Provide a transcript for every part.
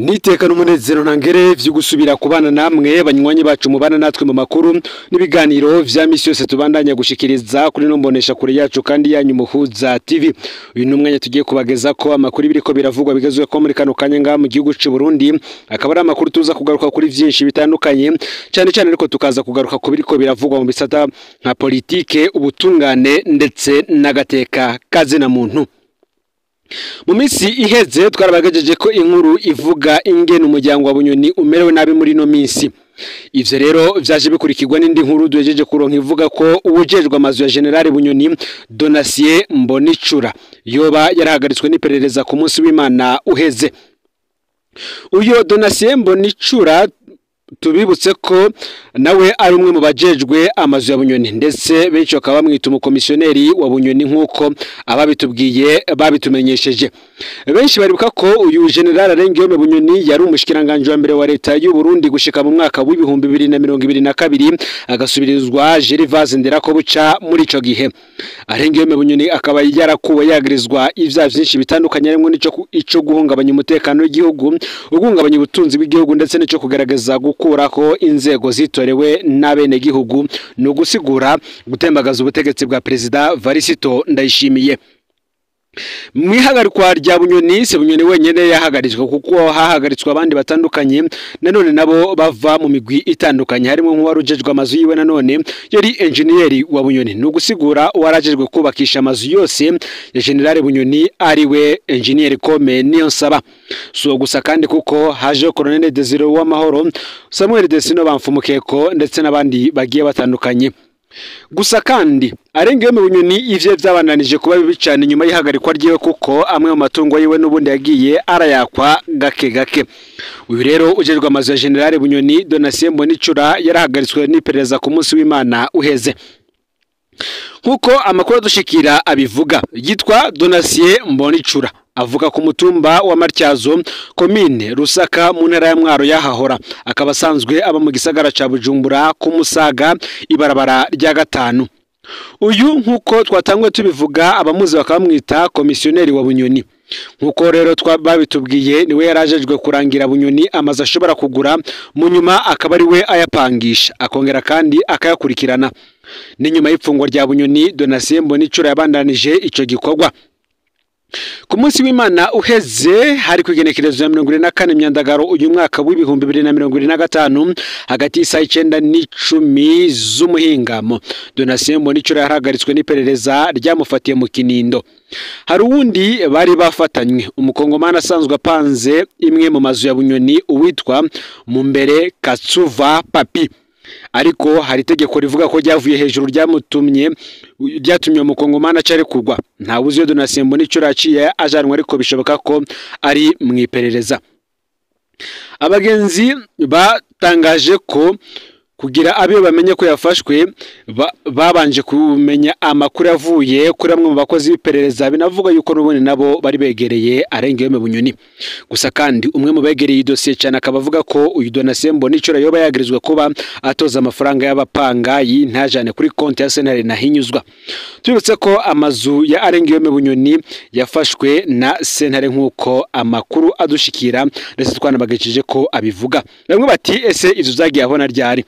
Niteka n'umunezero ntangere vyo gusubira kubana namwe banywanyi bacu mubana natwe mu makuru n'ibiganiro vya misi yose tubandanya gushikiriza kuri no mbonesha kure yacu kandi yanyu Muhuza TV. Uyu numwanya tugiye kubageza ko amakuru biriko biravugwa bigezwe ko muri kano kanya nga mu gihugu c'u Burundi, akaba ari amakuru tuza kugaruka kuri vyinshi bitandukanye cyane cyane ariko tukaza kugaruka ku biriko biravugwa mu bisata nka politike, ubutungane ndetse n'agateka kazina muntu. Mu minsi iheze twarabagejeje ko inkuru ivuga ingene umuryango wa Bunyoni umerewe nabi muri no minsi. Ivyo rero vyaje bikurikirwa n'indi nkuru duhejeje kuronka ivuga ko uwujejwe amazu ya General Bunyoni Donatien Mbonicura yoba yarahagaritswe n'iperereza ku munsi w'Imana uheze. Uyo Donatien Mbonicura tubibutse ko nawe ari umwe mu bajejwe amazu ya Bunyoni ndetse benshi bakaba bamwita umukomisiyoneri wa Bunyoni nkuko ababitubwiye babitumenyesheje. Benshi baribuka ko uyu General Arengiyome Bunyoni yari umushikiranganje wa mbere wa leta y'u Burundi gushika mu mwaka w'ibihumbi 2022 agasubirizwa Gervase Nderakobuca muri ico gihe. Arengiyome Bunyoni akaba yarakuwe yagirizwa ivya vyinshi bitandukanye harimo ico guhungabanya umutekano w'igihugu, uguhungabanya ubutunzi bw'igihugu ndetse n'ico kugaragaza gukurako inzego zitorewe n'abene gihugu no gusigura gutembagaza ubutegetsi bwa President Varisito Ndayishimiye. Mwihagarikwa rya Bunyoni se Bunyoni wenyene yahagaritswe kuko hahagaritswe abandi batandukanye nanone nabo bava mu migwi itandukanye harimo nk'uwarujejwe amazu yiwe nanone yari engineer wa Bunyoni no gusigura warajejwe kubakisha amazu yose ya General Bunyoni ariwe engineer Kome Niyonsaba. So gusa kandi kuko haje Colonel Desire w'amahoro, Samuel Desino bamfumukeko ndetse nabandi bagiye batandukanye. Gusa kandi Arengiyome Bunyoni ivyo vyabananije kuba bibi cyane nyuma y'ihagarikwa ryiwe kuko amwe mu matungo yiwe n'ubundi yagiye arayakwa gake gake. Uyu rero ujejwe amazu ya General Bunyoni Donatien Mbonicura yarahagaritswe n'iperereza ku munsi w'Imana uheze. Nkuko amakuru dushikira abivuga, yitwa Donatien Mbonicura avuga ku mutumba wa Matyazo komine Rusaka mu ntara ya Mwaro yahahora, akaba asanzwe aba mu gisagara ca Bujumbura ku Musaga ibarabara rya gatanu. Uyu nkuko twatangwe tubivuga abamuzi bakamwita komisiyoneri wa Bunyoni. Nkuko rero babitubwiye niwe yarajejwe kurangira Bunyoni amazu ashobora kugura mu nyuma akaba ari we ayapangisha akongera kandi akayakurikirana. Ni nyuma y'ipfungwa rya Bunyoni Donatien Mbonicura yabandanije ico gikorwa. Ku munsi w'Imana uheze hari kwigenekerezo ya 24 Myandagaro uyu mwaka w'ibihumbi 2025 hagati y'isa 9 n'icumi z'umuhingamo Donatien Mbonicura yahagaritswe n'iperereza ryamufatiye mu Kinindo. Hari uwundi bari bafatanywe umukongomana asanzwe apanze imwe mu mazu ya Bunyoni uwitwa Mumbere Katsuva Papi, ariko hari tegeko rivuga ko ryavuye hejuru ryatumye umukongomana acari kurwa. Nta buziyo Donatien Mbonicura aciye ajanwa ariko bishoboka ko ari mu iperereza. Abagenzi batangaje ko kugira abiyo bamenye ko yafashwe babanje kumenya amakuru yavuye kuri amwe mu bakozi b'iperereza binavuga yuko n'ubundi nabo bari begereye Arengiyome Bunyoni. Gusa kandi umwe mu begereye idosiye cyane akabavuga ko uyu Donatien Mbonicura yoba yagirizwe kuba atoza amafaranga y'abapangayi ntajane kuri konti ya Sentare Nahinyuzwa. Tubibutse ko amazu ya Arengiyome Bunyoni yafashwe na Sentare nkuko amakuru adushikira ndetse twanabagejeje ko abivuga. Bamwe bati ese izo zagiye abona ryari?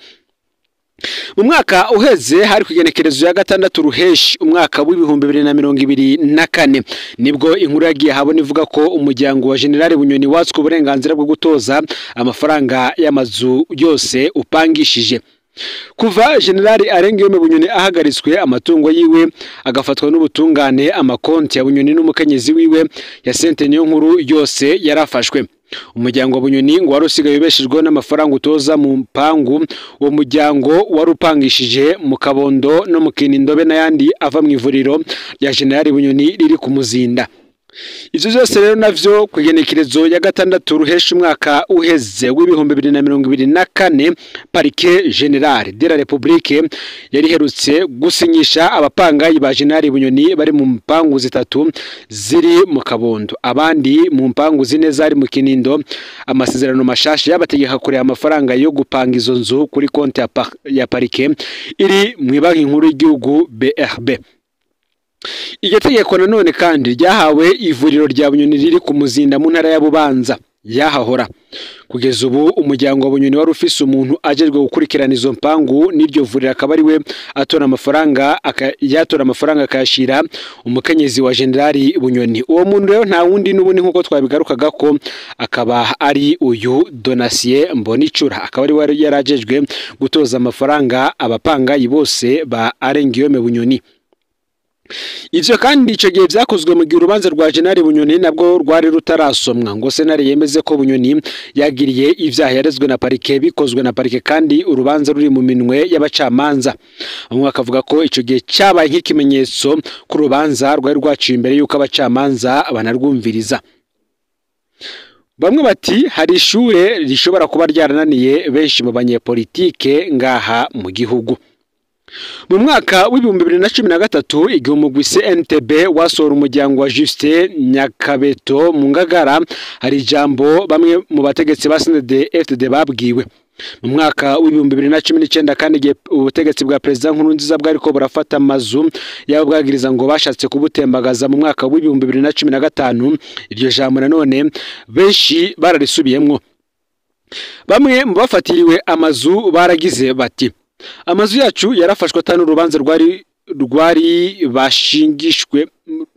Mu mwaka uheze hari kwigenekerezo ya 6 Ruheshi umwaka w'ibihumbi 2024 nibwo inkuru yagiye habona ivuga ko umuryango wa General Bunyoni watswe uburenganzira bwo gutoza amafaranga y'amazu yose upangishije. Kuva General Arengiyome Bunyoni ahagaritswe amatungo yiwe agafatwa n'ubutungane, amakonti ya Bunyoni n'umukenyezi wiwe ya Sente niyo nkuru yose yarafashwe. Umuryango wa Bunyoni ngo warusigaye ubeshejwe n'amafaranga utoza mu mpangu, uwo muryango warupangishije mu Kabondo no mu Kinindo be n'ayandi ava mu ivuriro ya General Bunyoni riri ku Muzinda. Ivyo byose rero navyo kwigenekerezo ya 6 Ruheshi umwaka uheze w'ibihumbi 2024 Parike General de la Republique yari herutse gusinyisha abapangayi ba General Bunyoni bari mu mpangu zitatu ziri mu Kabondo, abandi mu mpangu zine zari mu Kinindo amasezerano mashasha yabategeka kure amafaranga yo gupanga izo nzu kuri konti ya Parike iri mu banki nkuru y'igihugu BRB. Iryo tegeko nanone kandi ryahawe ivuriro rya Bunyoni riri ku Muzinda mu ntara ya Bubanza yahahora. Kugeza ubu umuryango wa Bunyoni wari ufise umuntu ajejwe gukurikirana izo mpangu n'iryo vuriro, akaba ari we yatora amafaranga akayashira umukenyezi wa Generali Bunyoni. Uwo muntu rero nta wundi n'ubundi nkuko twabigarukaga ko akaba ari uyu Donatien Mbonicura, akaba ari we yarajejwe gutoza amafaranga abapangayi bose ba Arengiyome Bunyoni. Ivyo kandi ico gihe vyakozwe mu gihe urubanza rwa Generali Bunyoni nabwo rwari rutarasomwa ngo senari yemeze ko Bunyoni yagiriye ivyaha yarezwe na parike, bikozwe na parike kandi urubanza ruri mu minwe y'abacamanza. Bamwe bakavuga ko ico gihe cyabaye nk'ikimenyetso ku rubanza rwari rwaciye imbere y'uko abacamanza banarwumviriza. Bamwe bati hari ishure rishobora kuba ryarananiye benshi mu banyepolitike ngaha mu gihugu. Mu mwaka w'ibihumbi 2013 igihe umugwi CNTB wasora umuryango wa Justin Nyakabeto mu Ngagara, hari ijambo bamwe mu bategetsi ba CNDD-FDD babwiwe. Mu mwaka w'ibihumbi 2019 kandi igihe ubutegetsi bwa Perezida Nkurunziza bwariko burafata amazu yabo bwagiriza ngo bashatse kubutembagaza mu mwaka w'ibihumbi 2015, iryo jambo nanone benshi bararisubiyemwo. Bamwe mu bafatiriwe amazu baragize bati amazu yacu yarafashwe atanu urubanza rwari bashingishwe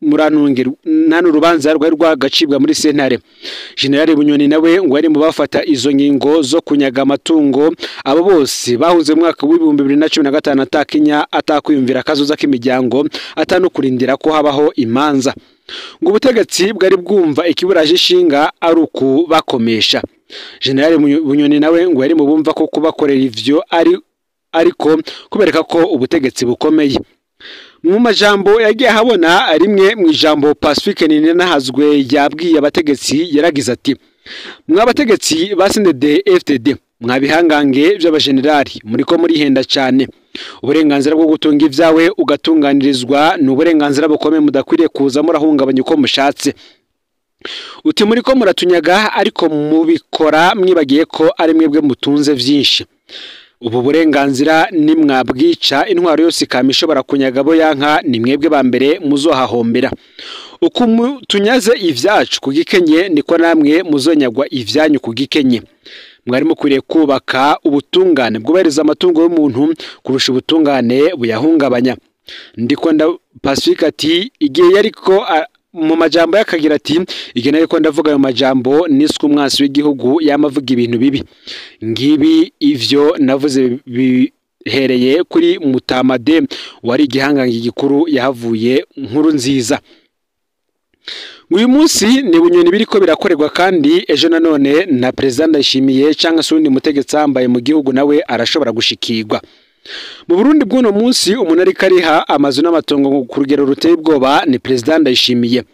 muranungere nta n'urubanza rwari rwagacibwa muri sentare. Generali Bunyoni nawe ngo ari mu bafata izo ngingo zo kunyaga amatungo. Abo bose bahunze mu mwaka w'ibihumbi 2015 atakinya atakwiyumvira kazoza k'imiryango atanu kurindira ko habaho imanza. Ngo ubutegetsi bwari bwumva ikiburaje ishinga ari ukubakomesha. Generali Bunyoni nawe ngo yari mu bumva ko kubakorera ivyo ariko kubereka ko ubutegetsi bukomeye. Mu majambo yagiye habona rimwe mu ijambo Pacifique Ninahazwe yabwiye abategetsi, yaragize ati mwabategetsi ba CNDD-FDD mwabihangange by'abajenerali muriko murihenda cyane. Uburenganzira bwo gutunga ivyawe ugatunganirizwa n'uburenganzira bukomeye mudakwiriye kuza murahungabanya uko mushatse. Uti muriko muratunyaga ariko mubikora mwibagiye ko ari mwebwe mutunze vyinshi. Ubu burenganzira ni mwabwica intwaro yose kamishobora kunyaga bo yanka ni mwebwe ba mbere muzohahombera. Uko tunyaze ivyacu kugikenye niko namwe muzonyagwa ivyanyu kugikenye. Mwari mukwiriye kubaka ubutungane bwubereza amatungo y'umuntu kurusha ubutungane buyahungabanya. Ndiko nda Pacifique ati igihe yariko mu majambo yakagira ati igihe nariko ndavuga ayo majambo niswe umwansi w'igihugu yamavuga ibintu bibi ngibi. Ivyo navuze bihereye kuri Mutamade wari igihangange gikuru yahavuye Nkurunziza. Uyu munsi ni Bunyoni biriko birakorerwa kandi ejo nanone na Perezida Ndayishimiye cyangwa se undi mutegetsi ambaye mu gihugu nawe arashobora gushikirwa. Mu Burundi bw'uno munsi umuntu ariko ariha amazu n'amatongo ku rugero ruteye ubwoba ni Perezida Ndayishimiye.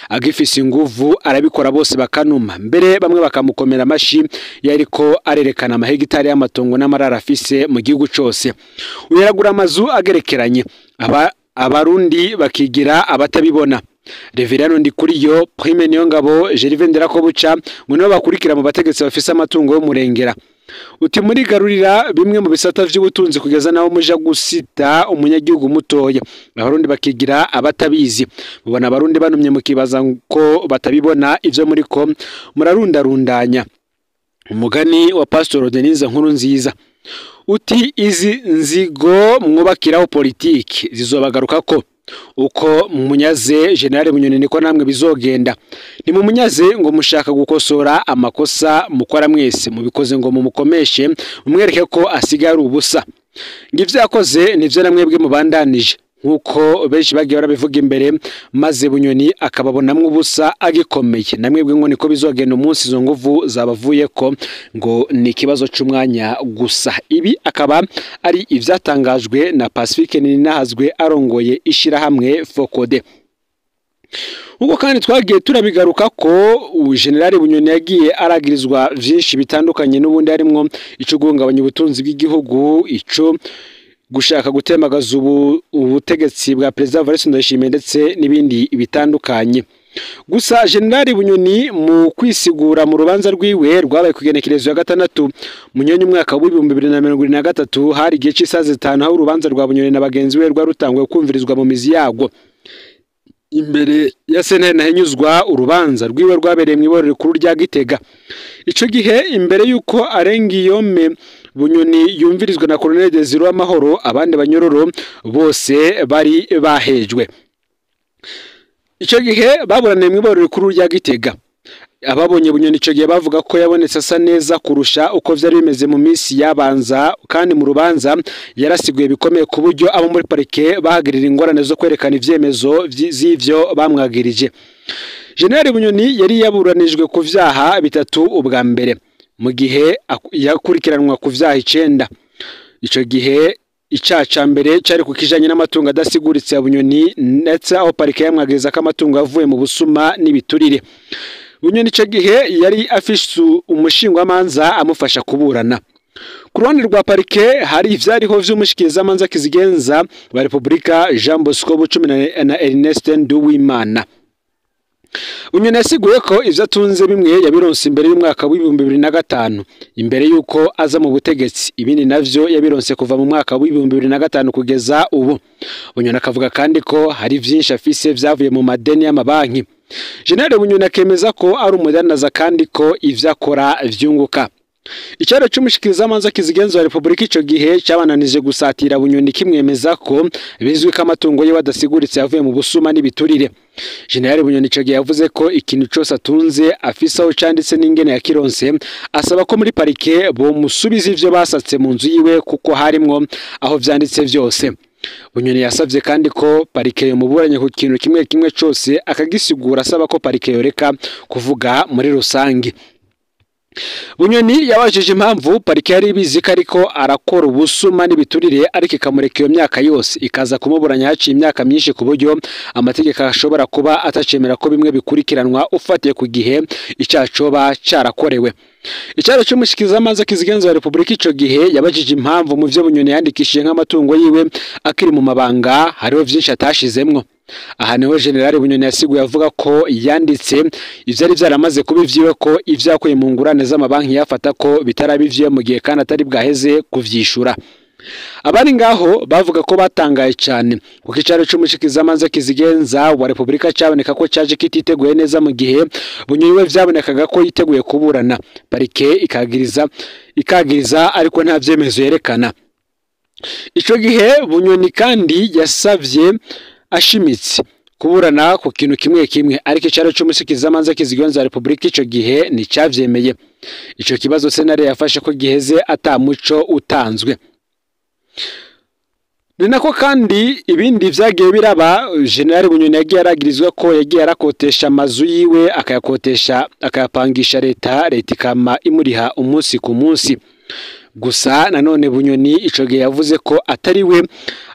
Agifise inguvu arabikora bose bakanuma, mbere bamwe bakamukomera amashi yariko arerekana amahegitari y'amatongo n'amarara afise mu gihugu cyose. Uyaragura amazu agerekeranye abarundi bakigira abatabibona. Reverano Ndikuriyo, Prime Niyongabo, Gervais Ndirakobuca ngo nibo bakurikira mu bategetsi bafise amatungo yo murengera. Uti muri garurira bimwe mu bisata vy'ubutunzi kugeza naho muja gusita umunyagihugu mutoya. Abarundi bakigira abatabizi. Mubona abarundi banumye mukibaza ko batabibona ivyo muriko murarundarundanya. Umugani wa Pastor Denise Nkurunziza uti izi nzigo mwubakiraho politiki zizobagaruka ko uko munyaze General Bunyoni niko namwe bizogenda. Ni mu munyaze ngo mushaka gukosora amakosa mukora mwese mubikoze ngo mumukomeshe mumwereke ko asigara ubusa. Ngivyo yakoze nivyo namwebwe mubandanije nkuko benshi bagiye barabivuga imbere, maze Bunyoni akababonamwe ubusa agikomeye. Namwebwe ngo niko bizogenda umunsi izo nguvu zabavuye ko ngo ni ikibazo cy'umwanya gusa. Ibi akaba ari ivyatangajwe na Pacifique Ninahazwe arongoye ishirahamwe Fokode. Uko kandi twagiye turabigaruka ko General Bunyoni yagiye aragirizwa vyinshi bitandukanye n'ubundi harimwo ico guhungabanya ubutunzi bw'igihugu, ico gushaka gutembagaza ubutegetsi bwa Perezida Evariste Ndayishimiye ndetse n'ibindi bitandukanye. Gusa General Bunyoni mu kwisigura mu rubanza rwiwe rwabaye kugenekerezo ya 6 Munyonyi umwaka wa 2023 hari igihe cy'isaha 5 aho urubanza rwa Bunyoni na bagenzi we rwarutangwe kumvirizwa mu mizi yago. imbere ya sentare ntahinyuzwa urubanza rwiwe rwabereye mu iborero rikuru rya Gitega. Ico gihe imbere yuko Arengiyome Bunyoni yumvirizwa na Colonel Desire Amahoro, abandi banyororo bose bari bahejwe. Ico gihe baburaniye mu iborero rikuru rya Gitega. Ababonye Bunyoni ico gihe bavuga ko yabonetse asa neza kurusha uko vyari bimeze mu minsi yabanza, kandi mu rubanza yarasiguye bikomeye ku buryo abo muri parike bahagirira ingorane zo kwerekana ivyemezo z'ivyo bamwagirije. General Bunyoni yari yaburanijwe ku vyaha bitatu ubwa mbere, mu gihe yakurikiranwa ku vyaha 9. Ico gihe icaca mbere cari ku kijanye n'amatungo adasiguritse ya Bunyoni, ndetse aho parike yamwagiriza ko amatungo avuye mu busuma n'ibiturire. Bunyoni ico gihe yari afise umushingwamanza amufasha kuburana. Ku ruhande rwa parike hari ivyariho vy'umushikirizamanza kizigenza wa Republika Jean Bosco Bucumi na Ernest Nduwimana. Bunyoni yasiguye ko ivyo atunze bimwe yabironse imbere y'umwaka w'2005 imbere yuko aza mu butegetsi, ibindi navyo yabironse kuva mu mwaka w'2005 kugeza ubu. Bunyoni akavuga kandi ko hari vyinshi afise vyavuye mu madeni y'amabanki. General Bunyoni akemeza ko ari umudandaza kandi ko ivyo akora vyunguka. Icaro c'umushikirizamanza kizigenza wa Republika ico gihe cabananije gusatira Bunyoni kimwemeza ko bizwi ko amatungo ye badasiguritse yavuye mu busuma n'ibiturire. General Bunyoni ico gihe yavuze ko ikintu cose atunze afise aho canditse n'ingene yakironse, asaba ko muri parike bo musubiza ivyo basatse mu nzu yiwe kuko harimwo aho vyanditse vyose. Bunyoni yasavye kandi ko parike yo muburanye ku kintu kimwe kimwe cose akagisigura, asaba ko parike yoreka kuvuga muri rusangi. Bunyoni yabajije impamvu parike yari bizi ko ariko arakora ubusuma n'ibiturire ariko ikamureka iyo myaka yose, ikaza kumuburanya haciye imyaka myinshi ku buryo amategeko ashobora kuba atacemera ko bimwe bikurikiranwa ufatiye ku gihe icacoba carakorewe. Icaro c'umushikirizamanza kizigenza wa Republika ico gihe yabajije impamvu mu vyo Bunyoni yandikishije nk'amatungo yiwe akiri mu mabanga hariho vyinshi atashizemwo. Aha niho General Bunyoni yasiguye avuga ko yanditse ivyari vyaramaze kuba ivyiwe, ko ivyo yakuye mu ngurane z'amabanki yafata ko bitarabivye mu gihe kandi atari bwaheze kuvyishura. Abari ngaho bavuga ko batangaye cyane kuko icaro c'umushikirizamanza kizigenza wa Republika caboneka ko caje kititeguye neza, mu gihe Bunyoni we vyabonekaga ko yiteguye kuburana. Parike ikagiriza ariko nta vyemezo yerekana. Ico gihe Bunyoni kandi yasavye ashimitse kuburana ku kintu kimwe kimwe, ariko icaro c'umushikirizamanza kizigenza wa Republika ico gihe ni cavyemeye. Ico kibazo senare yafashe ko giheze atamuco utanzwe. Ni nako kandi ibindi vyagiye biraba. General Bunyoni yagiye aragirizwa ko yagiye arakotesha amazu yiwe akayapangisha leta ikama imuriha umunsi ku munsi. Gusa nanone Bunyoni ico gihe yavuze ko atari we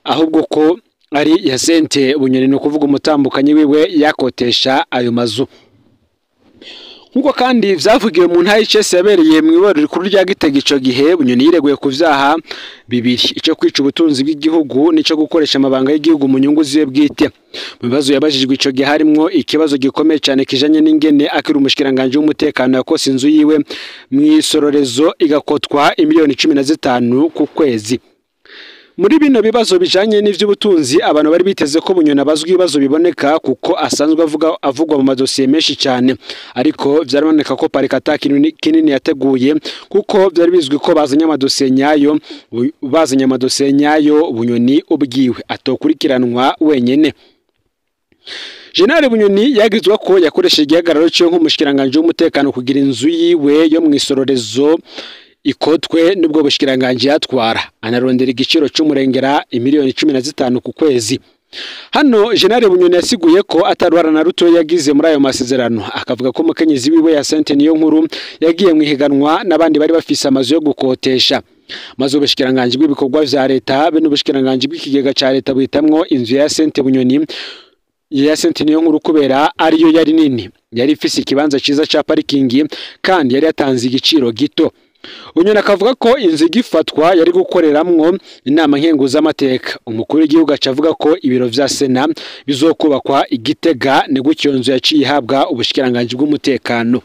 ahubwo ko ari Yasente Bunyoni, no kuvuga umutambukanyi wiwe yakotesha ayo mazu. Nkuko kandi vyavugiwe mu ntayi cese yabereye mu iborero rikuru rya Gitega ico gihe, Bunyoni yireguye ku vyaha bibiri: ico kwica ubutunzi bw'igihugu n'ico gukoresha amabanga y'igihugu mu nyungu ziwe bwite. Mu bibazo yabajijwe ico gihe harimwo ikibazo gikomeye cyane kijanye n'ingene akiri umushikiranganje w'umutekano yakose inzu yiwe mw'isororezo igakotwa imiliyoni 15 ku kwezi. Muri bino bibazo bijanye n'ivy'ubutunzi abantu bari biteze ko Bunyoni abazwa ibibazo biboneka kuko asanzwe avugwa mu madosiye menshi cyane, ariko vyaraboneka ko parike atakintu kinini yateguye kuko vyari bizwi ko bazanye amadosiye nyayo Bunyoni ubwiwe atokurikiranwa wenyene. General Bunyoni yagizwe ko yakoresheje igihagararo cyo nk'umushikiranganje w'umutekano kugira inzu yiwe yo mw'isororezo ikotwe nubwo bushikiranganje yatwara, anarondera igiciro c'umurengera imiliyoni 15 ku kwezi. Hano General Bunyoni yasiguye ko atarwara na ruto yagize muri ayo masezerano, akavuga ko umukenyezi wiwe Yasente Niyonkuru yagiye mwihiganwa n'abandi bari bafise amazu yo gukotesha. Maze ubushikiranganje bw'ibikorwa vya leta be n'ubushikiranganje bw'ikigega ca leta buhitamwo inzu ya Yasente Bunyoni Yasente Niyonkuru kubera ariyo yari nini, yari ifise ikibanza ciza ca parikingi kandi yari yatanze igiciro gito. Bunyoni akavuga ko inzu igifatwa yari gukoreramwo inama nkenguzamateka. Umukuru w'igihugu acavuga ko ibiro vya Sena bizokubakwa Igitega, ni gutyo nzu yaciye ihabwa ubushikiranganje bw'umutekano.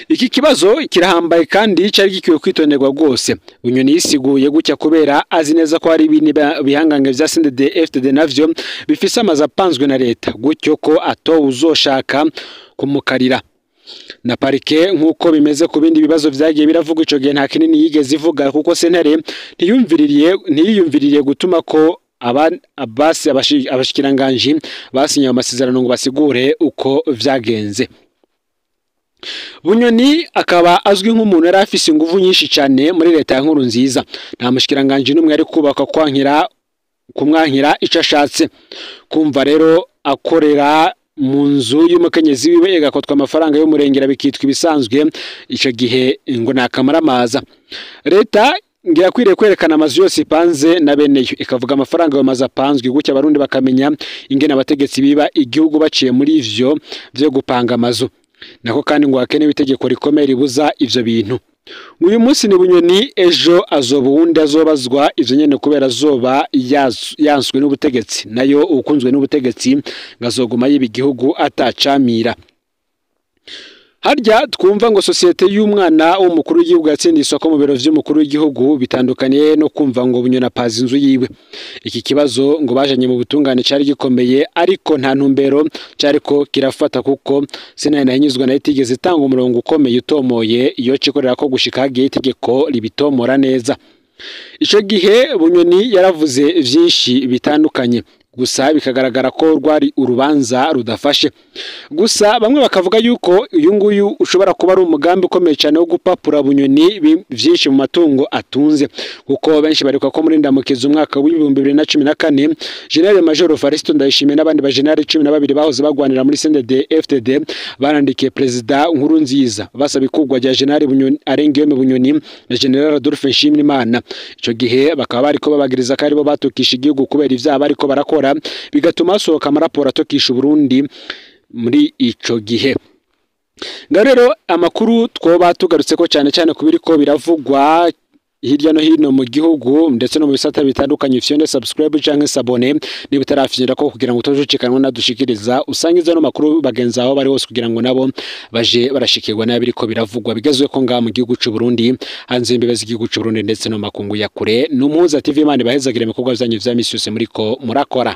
Iki kibazo kirahambaye kandi cyari gikwiye kwitonderwa rwose. Bunyoni yisiguye gutya kubera azi neza ko hari ibintu bihangange vya CNDD-FDD navyo bifise amazi apanzwe na leta, gutyo ko ato uzoshaka kumukarira na parike nk'uko bimeze ku bindi bibazo vyagiye biravuga ico gihe nta kinini yigeze ivuga, kuko sentare ntiyiyumviririye gutuma ko abashikiranganje basinye amasezerano ngo basigure uko vyagenze. Bunyoni akaba azwi nk'umuntu yari afise ingufu nyinshi cyane muri leta ya Nkurunziza. Nta mushikiranganje n'umwe yari kubaka kumwankira ico ashatse. Kumva rero akorera mu nzu y'umukenyezi wiwe igakotwa amafaranga y'umurengera bikitwa ibisanzwe, ico gihe ngo nakamaramaza. Leta ngira kwiriye kwerekana amazu yose ipanze na beneyo, ikavuga amafaranga y'amazu apanzwe, gutya abarundi bakamenya ingene abategetsi biba igihugu baciye muri ivyo byo gupanga amazu. Nako kandi ngo hakenewe itegeko rikomeye ribuza ivyo bintu. Uyu munsi ni Bunyoni, ejo azoba wundi azobazwa ivyo nyene kubera azoba yanswe n'ubutegetsi, nayo ukunzwe n'ubutegetsi ngazoguma yiba igihugu atacamira. Harya twumva ngo sosiyete y'umwana w'umukuru w'igihugu yatsindiye isoko mu biro vy'umukuru w'igihugu, bitandukaniye no kumva ngo Bunyoni apaza inzu yiwe. Iki kibazo ngo bajanye mu butungane cari gikomeye, ariko nta ntumbero cariko kirafata, kuko Sena nahinyuzwa na itigeze itanga umurongo ukomeye utomoye iyo cikorera ko gushika hagiye itegeko ribitomora neza. Ico gihe Bunyoni yaravuze vyinshi bitandukanye, gusa bikagaragara ko rwari urubanza rudafashe. Gusa bamwe bakavuga yuko uyu nguyu ushobora kuba ari umugambi ukomeye cyane wo gupapura Bunyoni byinshi mu matungo atunze, kuko benshi bariko ko muri ndamukiza umwaka w'2014 General Major Faristo Ndayishimiye n'abandi ba General 12 bahoze bagwanira muri CNDD-FDD barandikiye Perezida Nkurunziza basaba ikugwa rya General Bunyoni Arengiyeme Bunyoni na General Adolphe Nshimiyimana. Ico gihe bakaba bariko babagiriza ko aribo batukisha igihugu kubera ivyaha bariko barakora, bigatuma hasohoka amaraporo atokisha Burundi muri ico gihe. Rero amakuru twoba tugarutse ko cyane cyane kubiriko biravugwa hirya no hino mu gihugu ndetse no mu bisata bitandukanye. Fyonde subscribe canke sabone niba utarafinyira ko kugira ngo utojucikanwa nadushikiriza, usangize no makuru bagenza aho bari hose kugira ngo nabo baje barashikirwa n'abiriko biravugwa bigezwe ko nga mu gihugu cy'u Burundi, hanze imbibe z'igihugu cy'u Burundi ndetse no makungu ya kure. N'umuhuza TV Imana bahezagire mu bikorwa byanyu vya misi yose muriko murakora.